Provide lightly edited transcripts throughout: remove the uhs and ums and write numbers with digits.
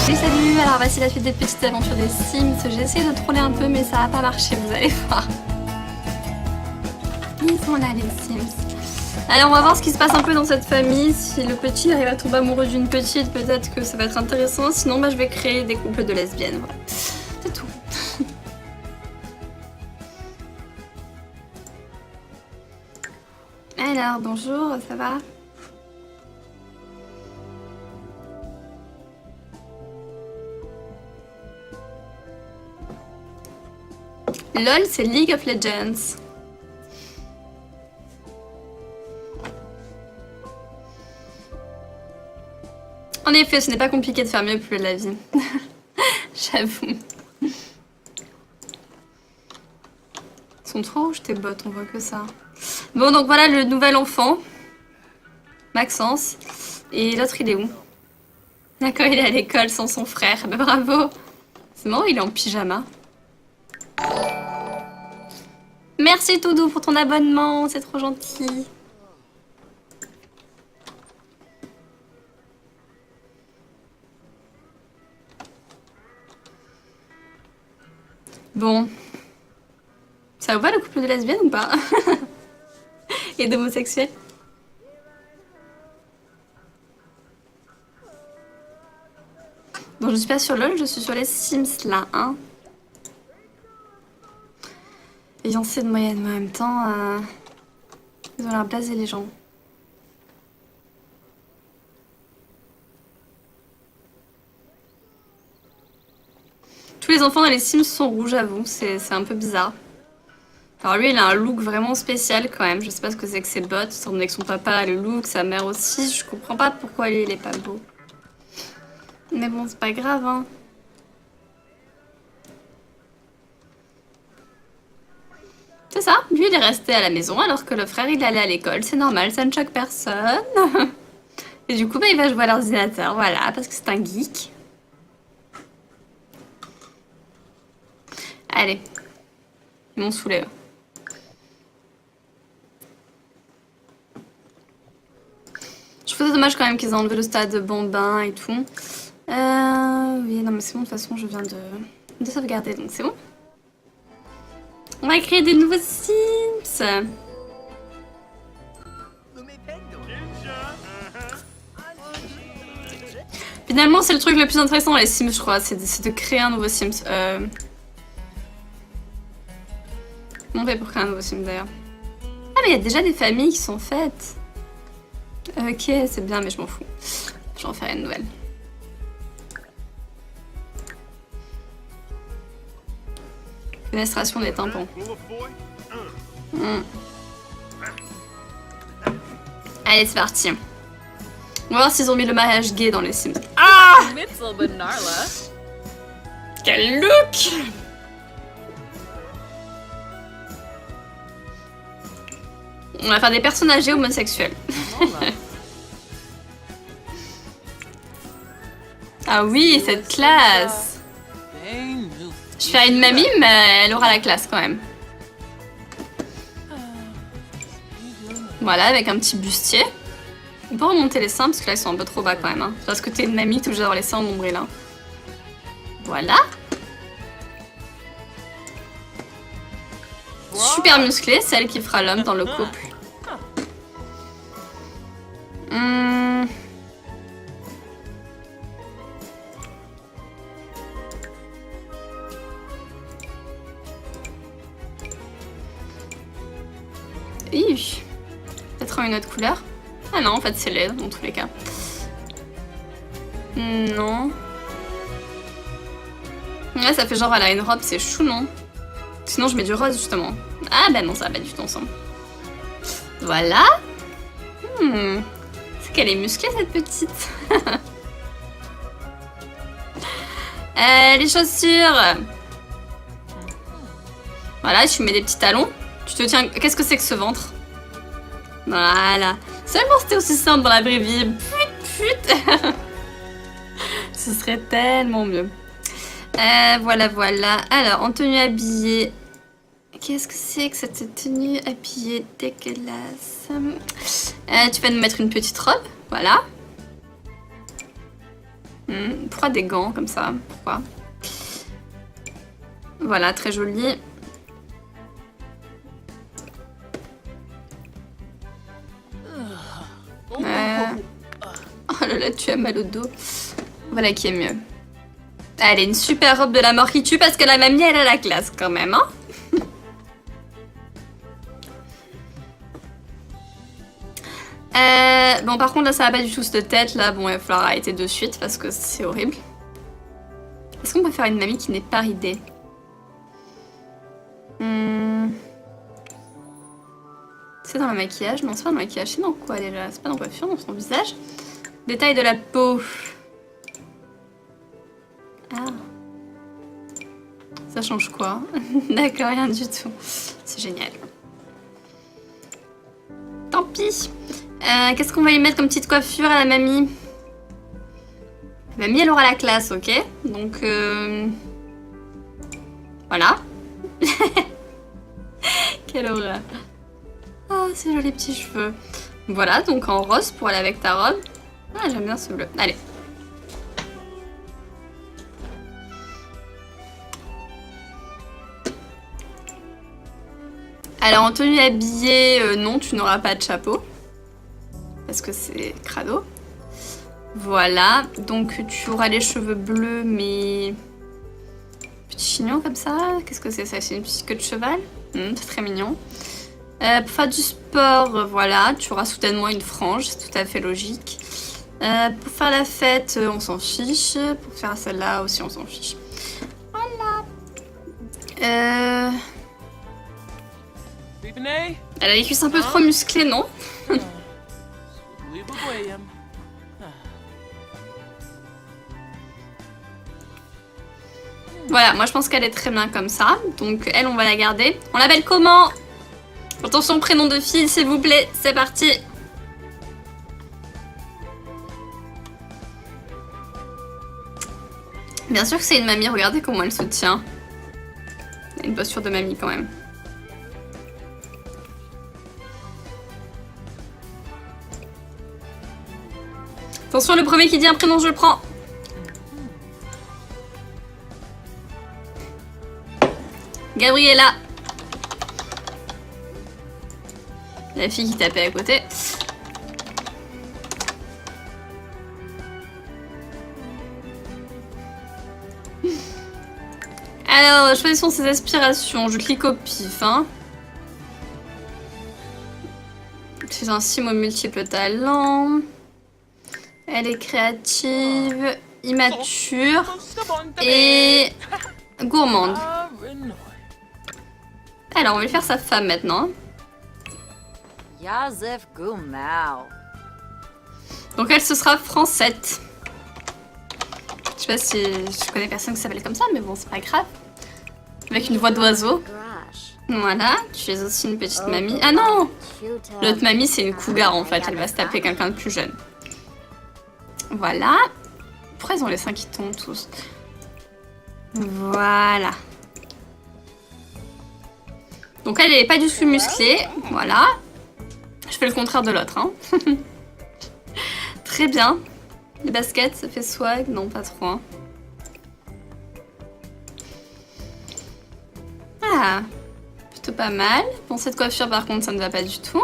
Salut, alors voici la suite des petites aventures des Sims. J'ai essayé de troller un peu mais ça n'a pas marché, vous allez voir. Ils sont là les Sims. Alors on va voir ce qui se passe un peu dans cette famille. Si le petit arrive à tomber amoureux d'une petite, peut-être que ça va être intéressant. Sinon bah, je vais créer des couples de lesbiennes. Voilà. C'est tout. Alors bonjour, ça va? LOL, c'est League of Legends. En effet, ce n'est pas compliqué de faire mieux plus la vie. J'avoue. Ils sont trop rouges tes bottes, on voit que ça. Bon, donc voilà le nouvel enfant. Maxence. Et l'autre, il est où? D'accord, il est à l'école sans son frère. Bah, bravo. C'est marrant, il est en pyjama. Merci Toudou pour ton abonnement, c'est trop gentil. Bon. Ça vous va le couple de lesbiennes ou pas? Et d'homosexuels? Bon, je suis pas sur LOL, je suis sur les Sims là, hein. Beyoncé de moyenne, mais en même temps, ils ont l'air blasés les gens. Tous les enfants dans les Sims sont rouges, j'avoue, c'est un peu bizarre. Alors lui, il a un look vraiment spécial quand même. Je sais pas ce que c'est que ses bottes, étant donné que son papa a le look, sa mère aussi. Je comprends pas pourquoi lui, il est pas beau. Mais bon, c'est pas grave, hein. C'est ça, lui il est resté à la maison alors que le frère il allait à l'école, c'est normal, ça ne choque personne. Et du coup bah, il va jouer à l'ordinateur, voilà, parce que c'est un geek. Allez, ils m'ont saoulé. Je trouve ça dommage quand même qu'ils aient enlevé le stade bambin et tout. Oui, non mais c'est bon, de toute façon je viens de sauvegarder, donc c'est bon. On va créer des nouveaux Sims. Finalement, c'est le truc le plus intéressant dans les Sims, je crois, c'est de créer un nouveau Sims. Comment on fait pour créer un nouveau Sims d'ailleurs? Ah, mais il y a déjà des familles qui sont faites. Ok, c'est bien, mais je m'en fous. Je vais en faire une nouvelle. Fenestration des tympans. Allez, c'est parti. On va voir s'ils ont mis le mariage gay dans les Sims. Ah! Quel look! On va faire des personnages homosexuels. Ah oui, cette classe! Je fais une mamie, mais elle aura la classe quand même. Voilà, avec un petit bustier. On peut remonter les seins parce que là ils sont un peu trop bas quand même. Hein. Parce que t'es une mamie, t'es obligée d'avoir les seins en nombril. Hein. Voilà. Super musclée, c'est elle qui fera l'homme dans le couple. Peut-être en une autre couleur. Ah non, en fait c'est laid dans tous les cas. Non. Là ça fait genre elle a une robe, c'est chou non? Sinon je mets du rose justement. Ah bah non, ça va pas du tout ensemble. Voilà. C'est qu'elle est musclée cette petite. Les chaussures. Voilà, tu mets des petits talons. Tu te tiens... Qu'est-ce que c'est que ce ventre? Voilà. Seulement c'était aussi simple dans la vraie vie. Put. Ce serait tellement mieux. Voilà, voilà. Alors, en tenue habillée... Qu'est-ce que c'est que cette tenue habillée dégueulasse? Tu vas nous mettre une petite robe. Voilà. Pourquoi des gants comme ça? Pourquoi? Voilà, très joli. Oh là là, tu as mal au dos. Voilà qui est mieux. Allez, une super robe de la mort qui tue parce que la mamie, elle a la classe quand même, hein. Bon, par contre, là, ça va pas du tout cette tête. Là, bon, il va falloir arrêter de suite parce que c'est horrible. Est-ce qu'on peut faire une mamie qui n'est pas ridée? C'est dans le maquillage? Non, c'est pas dans le maquillage. C'est dans quoi déjà? C'est pas dans la coiffure, dans son visage. Détail de la peau. Ah. Ça change quoi? D'accord, rien du tout. C'est génial. Tant pis. Qu'est-ce qu'on va y mettre comme petite coiffure à la mamie? La mamie, elle aura la classe, ok? Donc, voilà. Quelle horreur. Oh, ces jolis petits cheveux. Voilà, donc en rose pour aller avec ta robe. Ah, j'aime bien ce bleu. Allez. Alors, en tenue habillée, non, tu n'auras pas de chapeau. Parce que c'est crado. Voilà, donc tu auras les cheveux bleus, mais... Petit chignon comme ça. Qu'est-ce que c'est ça? C'est une petite queue de cheval. C'est très mignon. Pour faire du sport, voilà, tu auras soudainement une frange, c'est tout à fait logique. Pour faire la fête, on s'en fiche. Pour faire celle-là aussi, on s'en fiche. Voilà. Elle a les cuisses un peu trop musclées, non? Voilà, moi je pense qu'elle est très bien comme ça. Donc elle, on va la garder. On l'appelle comment? Attention, prénom de fille, s'il vous plaît. C'est parti. Bien sûr que c'est une mamie. Regardez comment elle se tient. Elle a une posture de mamie quand même. Attention, le premier qui dit un prénom, je le prends. Gabriella. La fille qui tapait à côté. Alors, choisissons ses aspirations. Je clique au pif, hein. C'est un sim aux multiples talents. Elle est créative, immature et gourmande. Alors, on va lui faire sa femme maintenant. Donc elle, ce sera Francette. Je sais pas si je connais personne qui s'appelle comme ça, mais bon, c'est pas grave. Avec une voix d'oiseau. Voilà, tu es aussi une petite mamie. Ah non! L'autre mamie, c'est une cougar en fait. Elle va se taper quelqu'un de plus jeune. Voilà. Pourquoi ils ont les seins qui tombent tous? Voilà. Donc elle n'est pas du tout musclée. Voilà. Je fais le contraire de l'autre. Hein. Très bien. Les baskets, ça fait swag? Non, pas trop. Hein. Ah. Plutôt pas mal. Bon, cette coiffure, par contre, ça ne va pas du tout.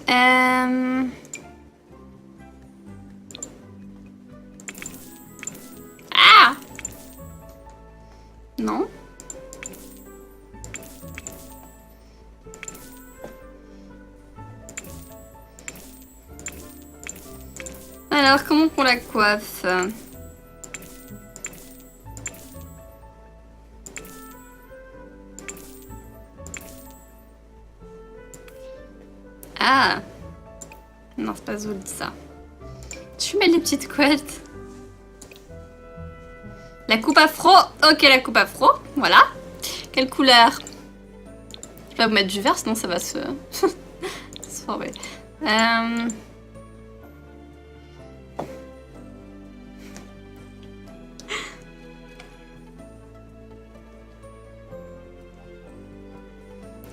Ah! Non. Alors, comment qu'on la coiffe? Ah! Non, c'est pas joli ça. Tu mets les petites couettes. La coupe afro. Ok, la coupe afro. Voilà. Quelle couleur? Je vais vous mettre du vert, sinon ça va se... se former.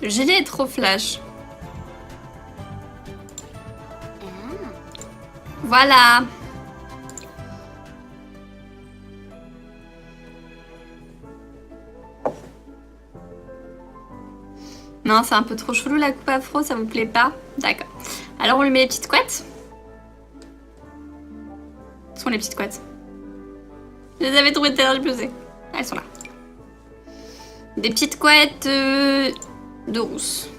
Le gilet est trop flash. Voilà. Non, c'est un peu trop chelou la coupe afro, ça vous plaît pas? D'accord. Alors on lui met les petites couettes. Où sont les petites couettes? Je les avais trouvées tout à l'heure, j'ai pesé. Elles sont là. Des petites couettes de rousse.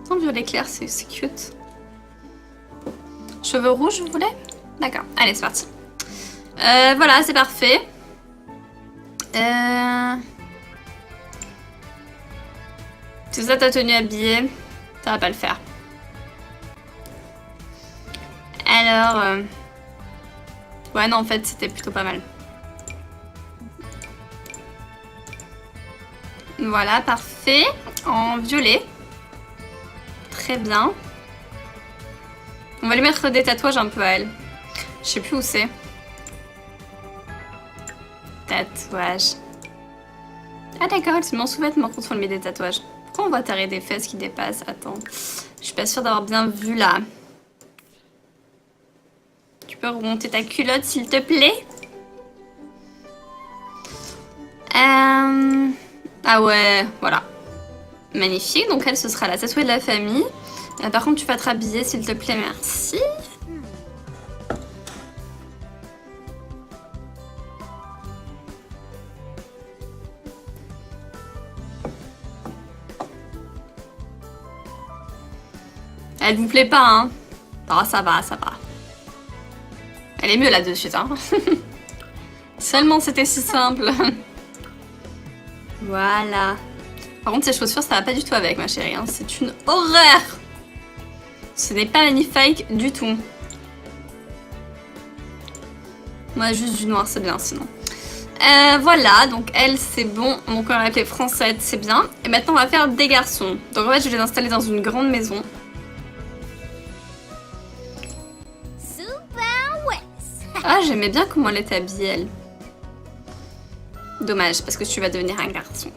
En violet clair, c'est cute. Cheveux rouges, vous voulez? D'accord, allez, c'est parti. Voilà, c'est parfait. C'est ça ta tenue habillée? Ça va pas le faire. Alors... Ouais, non, en fait, c'était plutôt pas mal. Voilà, parfait. En violet. Très bien. On va lui mettre des tatouages un peu à elle. Je sais plus où c'est. Tatouage. Ah d'accord, c'est mon sous-vêtement contre on lui met des tatouages. Pourquoi on voit t'arrêter des fesses qui dépassent? Attends. Je suis pas sûre d'avoir bien vu là. Tu peux remonter ta culotte s'il te plaît? Ah ouais, voilà. Magnifique, donc elle ce sera la tatouée de la famille. Par contre tu vas te rhabiller s'il te plaît, merci. Elle vous plaît pas, hein? Oh, ça va, ça va. Elle est mieux là de suite, hein? Seulement c'était si simple. Voilà. Par contre, ces chaussures, ça va pas du tout avec, ma chérie. Hein. C'est une horreur. Ce n'est pas magnifique du tout. Moi, juste du noir, c'est bien, sinon. Voilà, donc elle, c'est bon. Donc, on va l'appeler Francette, c'est bien. Et maintenant, on va faire des garçons. Donc, en fait, je vais les installer dans une grande maison. Ah, j'aimais bien comment elle était habillée, elle. Dommage, parce que tu vas devenir un garçon.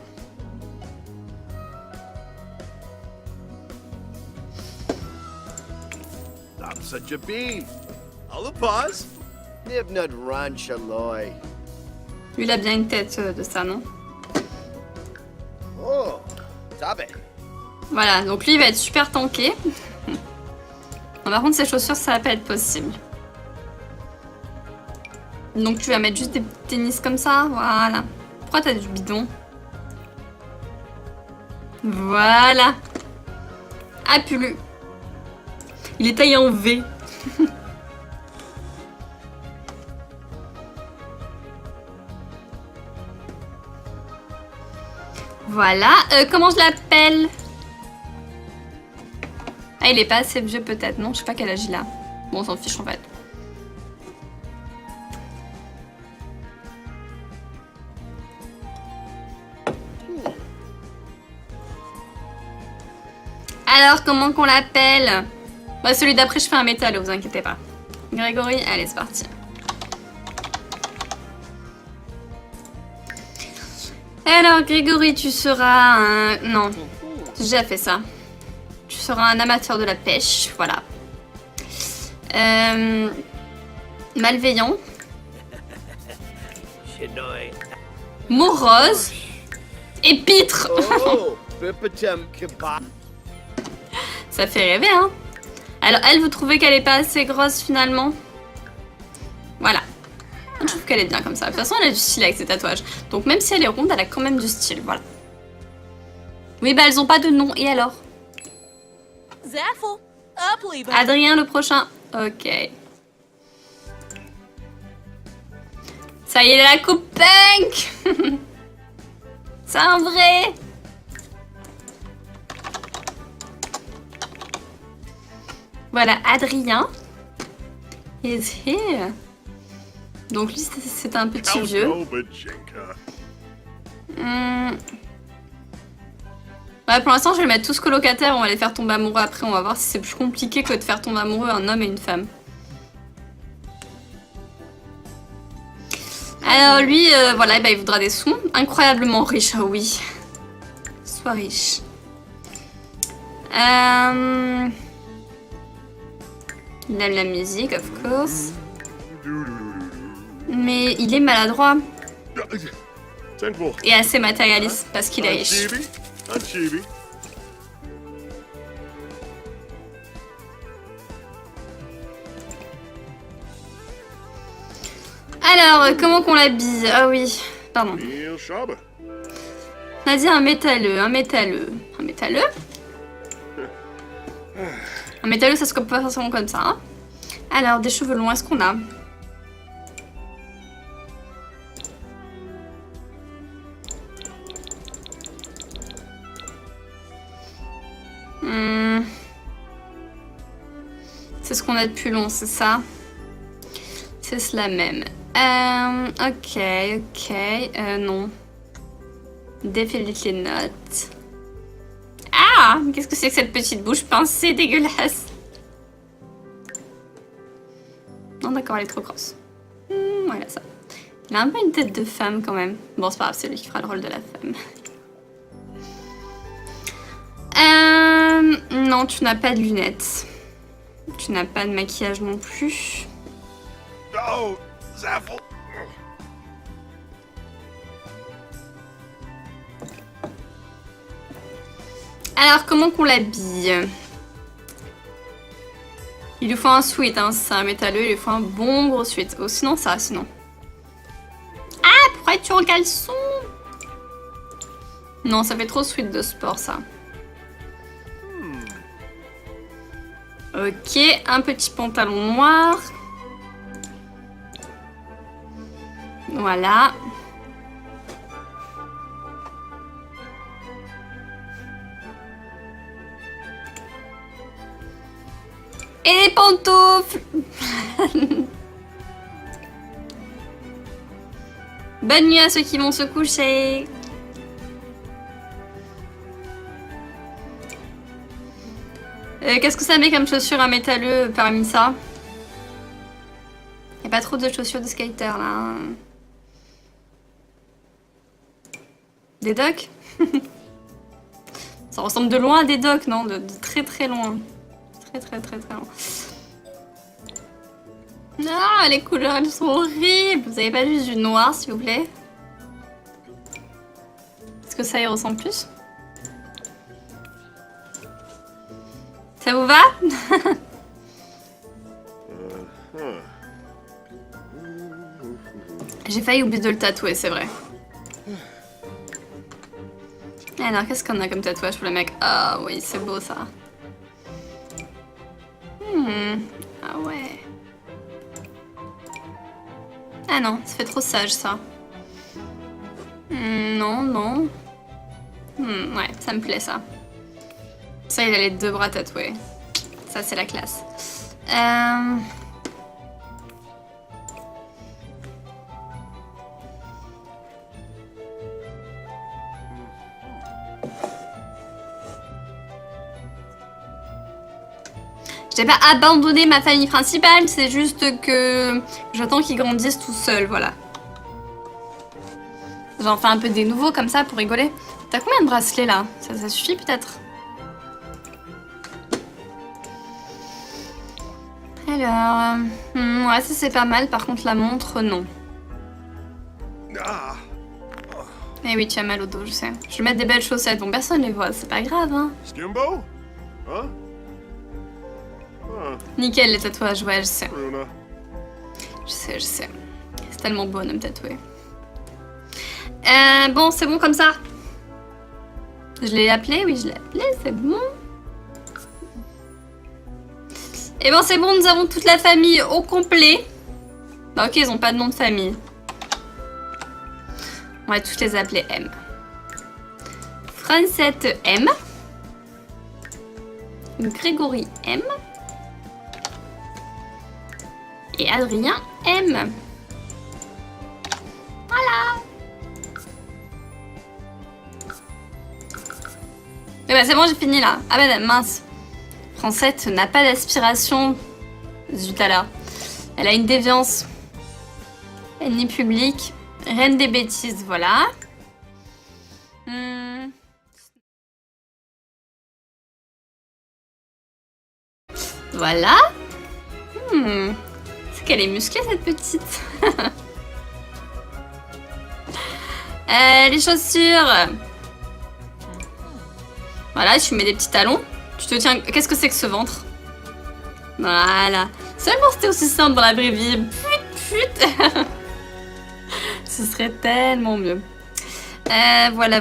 Such a bean. All the pause. Nib not ranch alloy. Lui, il a bien une tête de ça, non? Oh, stop it. Voilà, donc lui, il va être super tanké. Par contre, ses chaussures, ça va pas être possible. Donc, tu vas mettre juste des petits tennis comme ça. Voilà. Pourquoi t'as du bidon? Voilà. Ah, pulu. Il est taillé en V. Voilà. Comment je l'appelle? Ah, il est pas assez vieux peut-être, non? Je sais pas quel âge il a. Bon, on s'en fiche en fait. Alors, comment qu'on l'appelle? Bah, celui d'après, je fais un métal, vous inquiétez pas. Grégory, allez, c'est parti. Alors, Grégory, tu seras un... Non, j'ai déjà fait ça. Tu seras un amateur de la pêche, voilà. Malveillant. Morose. Et pitre. Oh, Ça fait rêver, hein. Alors, elle, vous trouvez qu'elle est pas assez grosse, finalement? Voilà. Je trouve qu'elle est bien comme ça. De toute façon, elle a du style avec ses tatouages. Donc, même si elle est ronde, elle a quand même du style, voilà. Oui, bah, elles ont pas de nom. Et alors? Adrien, le prochain. Ok. Ça y est, la coupe punk. C'est un vrai. Voilà, Adrien is here. Donc lui, c'est un petit vieux. Ouais, pour l'instant, je vais les mettre tous colocataires. On va les faire tomber amoureux après. On va voir si c'est plus compliqué que de faire tomber amoureux un homme et une femme. Alors lui, voilà, bah, il voudra des sous. Incroyablement riche, ah oui. Sois riche. Il aime la musique, of course. Mais il est maladroit. Et assez matérialiste parce qu'il est riche. Alors, comment qu'on l'habille? Ah oui, pardon. On a dit un métalleux, un métalleux. Un métalleux? Un métalleux, ça se coupe pas forcément comme ça. Hein. Alors, des cheveux longs, est-ce qu'on a? C'est ce qu'on a de plus long, c'est ça? C'est cela même. Ok. Non. Definitely not. Ah! Qu'est-ce que c'est que cette petite bouche pincée dégueulasse? Non, d'accord, elle est trop grosse. Voilà, ça. Il a un peu une tête de femme quand même. Bon, c'est pas grave, c'est lui qui fera le rôle de la femme. Non, tu n'as pas de lunettes. Tu n'as pas de maquillage non plus. Oh, Zaffle. Alors, comment qu'on l'habille? Il lui faut un sweat, hein, c'est un métalleux, il lui faut un bon gros sweat. Oh, sinon ça, sinon. Ah, pourquoi es-tu en caleçon? Non, ça fait trop sweat de sport, ça. Ok, un petit pantalon noir. Voilà. Et les pantoufles. Bonne nuit à ceux qui vont se coucher. Qu'est-ce que ça met comme chaussures à métalleux parmi ça? Y a pas trop de chaussures de skater là. Hein. Des docks? Ça ressemble de loin à des docks, non? De très très loin. Très loin. Ah, les couleurs elles sont horribles. Vous avez pas juste du noir s'il vous plaît? Est-ce que ça y ressemble plus? Ça vous va? J'ai failli oublier de le tatouer, c'est vrai. Alors, qu'est-ce qu'on a comme tatouage pour le mec? Ah oui, c'est beau ça. Ah ouais. Ah non, ça fait trop sage ça. Non. Ouais, ça me plaît ça. Ça, il a les deux bras tatoués. Ça, c'est la classe. J'ai pas abandonné ma famille principale, c'est juste que j'attends qu'ils grandissent tout seuls, voilà. J'en fais un peu des nouveaux comme ça pour rigoler. T'as combien de bracelets là? Ça suffit peut-être? Alors... ouais, ça c'est pas mal, par contre la montre, non. Eh oui, tu as mal au dos, je sais. Je vais mettre des belles chaussettes, bon personne les voit, c'est pas grave, hein. Skimbo? Huh? Nickel les tatouages, ouais, je sais. Je sais. C'est tellement beau un homme tatoué. Bon, c'est bon comme ça. Je l'ai appelé, oui, je l'ai appelé, c'est bon. Et bon, c'est bon, nous avons toute la famille au complet. Bah, ok, ils ont pas de nom de famille. On va tous les appeler M. Francette M. Grégory M. Et Adrien M. Voilà. Et bah c'est bon, j'ai fini là. Ah bah mince. Francette n'a pas d'aspiration. Zut alors. Elle a une déviance. Ennemi public. Reine des bêtises, voilà. Voilà. C'est qu'elle est musclée cette petite. Les chaussures. Voilà, tu mets des petits talons. Tu te tiens... Qu'est-ce que c'est que ce ventre? Voilà. Seulement c'était aussi simple dans la vraie vie. Put. Ce serait tellement mieux. Voilà.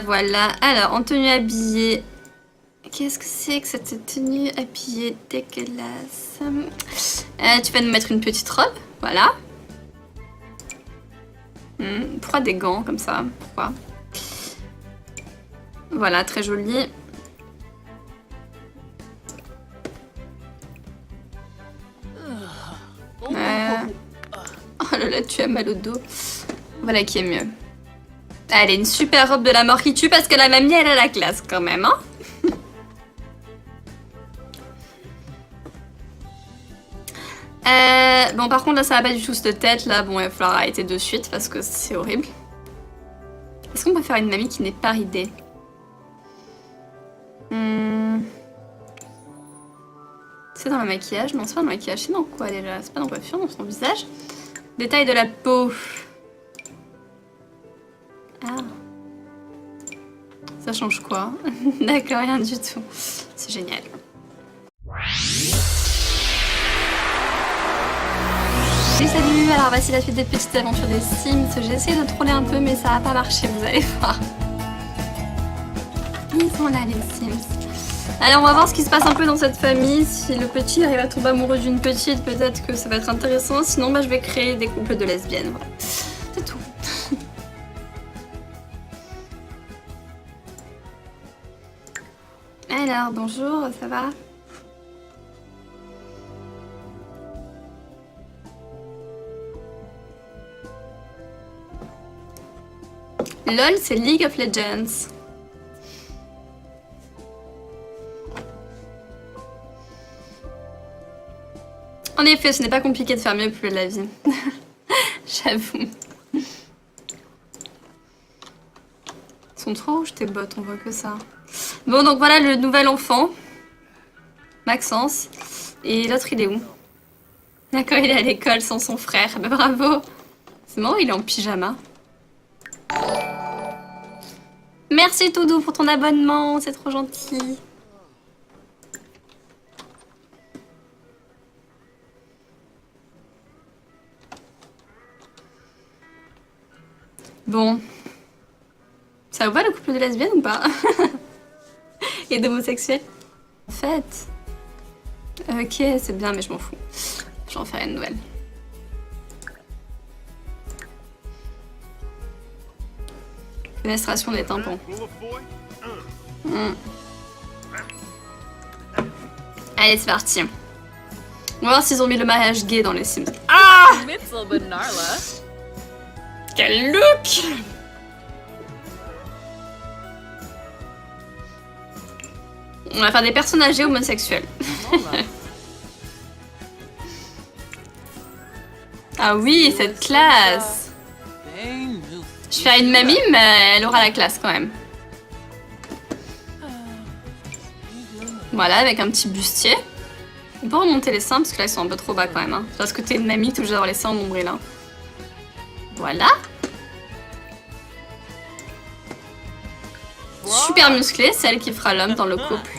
Alors, en tenue habillée... Qu'est-ce que c'est que cette tenue habillée dégueulasse? Tu vas nous mettre une petite robe. Voilà. Pourquoi des gants comme ça? Pourquoi? Voilà, très joli. Oh là là, tu as mal au dos. Voilà qui est mieux. Elle est une super robe de la mort qui tue parce que la mamie, elle a la classe quand même, hein. Bon, par contre, là, ça va pas du tout cette tête. Là, bon, il va falloir arrêter de suite parce que c'est horrible. Est-ce qu'on peut faire une mamie qui n'est pas ridée? C'est dans le maquillage? Non, c'est pas dans le maquillage. C'est dans quoi déjà? C'est pas dans la coiffure, dans son visage. Détail de la peau. Ah. Ça change quoi? D'accord, rien du tout. C'est génial. Salut, alors voici la suite des petites aventures des Sims. J'ai essayé de troller un peu mais ça n'a pas marché, vous allez voir. Ils sont là les Sims. Alors on va voir ce qui se passe un peu dans cette famille. Si le petit arrive à tomber amoureux d'une petite, peut-être que ça va être intéressant. Sinon bah, je vais créer des couples de lesbiennes. Voilà. C'est tout. Alors bonjour, ça va? LOL, c'est League of Legends. En effet, ce n'est pas compliqué de faire mieux plus de la vie. J'avoue. Ils sont trop rouges tes bottes, on voit que ça. Bon, donc voilà le nouvel enfant. Maxence. Et l'autre, il est où? D'accord, il est à l'école sans son frère. Bah, bravo. C'est marrant, il est en pyjama. Merci Toudou pour ton abonnement, c'est trop gentil. Bon. Ça vous va le couple de lesbiennes ou pas? Et d'homosexuels? En fait. Ok, c'est bien, mais je m'en fous. Je vais en faire une nouvelle. Fenestration des tampons. Allez, c'est parti. On va voir s'ils ont mis le mariage gay dans les Sims. Ah! Quel look! On va faire des personnages homosexuels. Ah oui, cette classe! Je fais une mamie, mais elle aura la classe quand même. Voilà, avec un petit bustier. On peut remonter les seins parce que là ils sont un peu trop bas quand même. Hein. Parce que t'es une mamie, t'es obligée d'avoir les seins en nombril. Hein. Voilà. Super musclée, c'est elle qui fera l'homme dans le couple.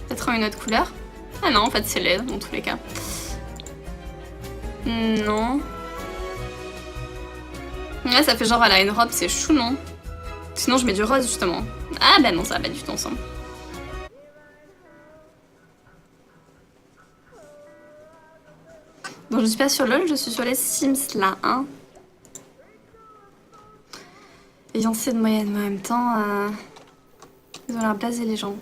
Peut-être une autre couleur. Ah non, en fait c'est laid dans tous les cas. Non. Là ça fait genre elle a une robe, c'est chou non? Sinon je mets du rose justement. Ah bah non, ça va pas du tout ensemble. Bon, je suis pas sur LOL, je suis sur les Sims là, hein. Ayant c'est de moyenne, mais en même temps, ils ont l'air blasés les gens.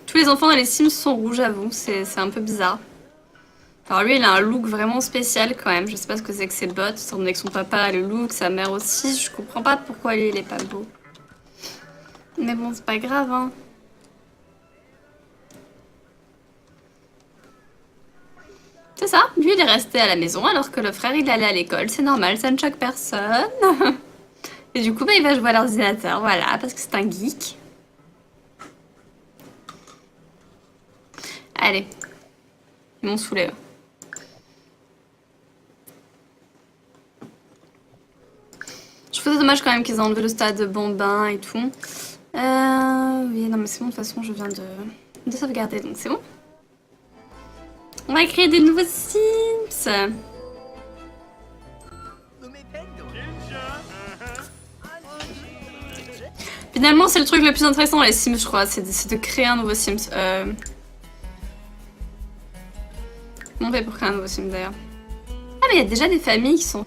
Tous les enfants dans les Sims sont rouges, j'avoue, c'est un peu bizarre. Alors lui, il a un look vraiment spécial quand même. Je sais pas ce que c'est que ses bottes, étant donné que son papa a le look, sa mère aussi. Je comprends pas pourquoi lui, il est pas beau. Mais bon, c'est pas grave, hein. C'est ça, lui il est resté à la maison alors que le frère il allait à l'école, c'est normal, ça ne choque personne. Et du coup bah, il va jouer à l'ordinateur, voilà, parce que c'est un geek. Allez, ils m'ont saoulé. Je trouve ça dommage quand même qu'ils aient enlevé le stade bambin et tout. Oui, non mais c'est bon, de toute façon je viens de sauvegarder, donc c'est bon. On va créer des nouveaux Sims. Finalement, c'est le truc le plus intéressant dans les Sims, je crois, c'est de créer un nouveau Sims. Comment on fait pour créer un nouveau Sims d'ailleurs? Ah, mais il y a déjà des familles qui sont...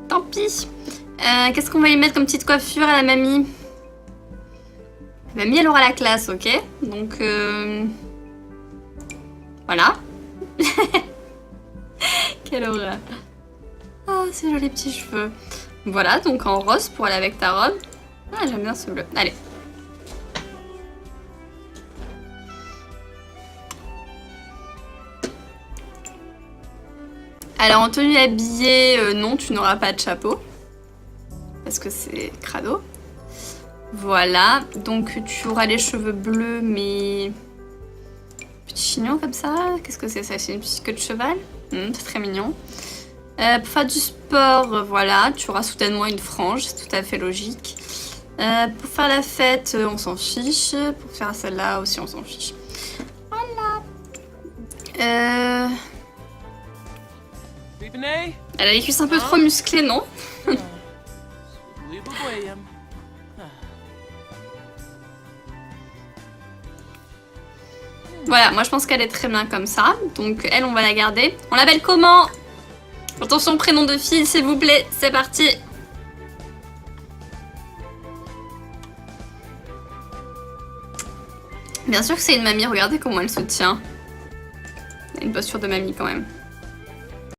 Tant pis. Qu'est-ce qu'on va y mettre comme petite coiffure à la mamie? La mamie, elle aura la classe, ok? Donc, voilà. Quelle horreur. Oh, c'est joli petits cheveux. Voilà, donc en rose pour aller avec ta robe. Ah, j'aime bien ce bleu. Allez. Alors en tenue habillée, non, tu n'auras pas de chapeau. Parce que c'est crado. Voilà, donc tu auras les cheveux bleus, mais... Petit chignon comme ça. Qu'est-ce que c'est ça? C'est une petite queue de cheval. C'est très mignon. Pour faire du sport, voilà, tu auras soudainement une frange, c'est tout à fait logique. Pour faire la fête, on s'en fiche. Pour faire celle-là aussi, on s'en fiche. Voilà. Elle a les cuisses un peu trop musclées, non? Voilà, moi je pense qu'elle est très bien comme ça. Donc elle, on va la garder. On l'appelle comment? Attention, prénom de fille, s'il vous plaît. C'est parti. Bien sûr que c'est une mamie. Regardez comment elle se tient. Elle a une posture de mamie quand même.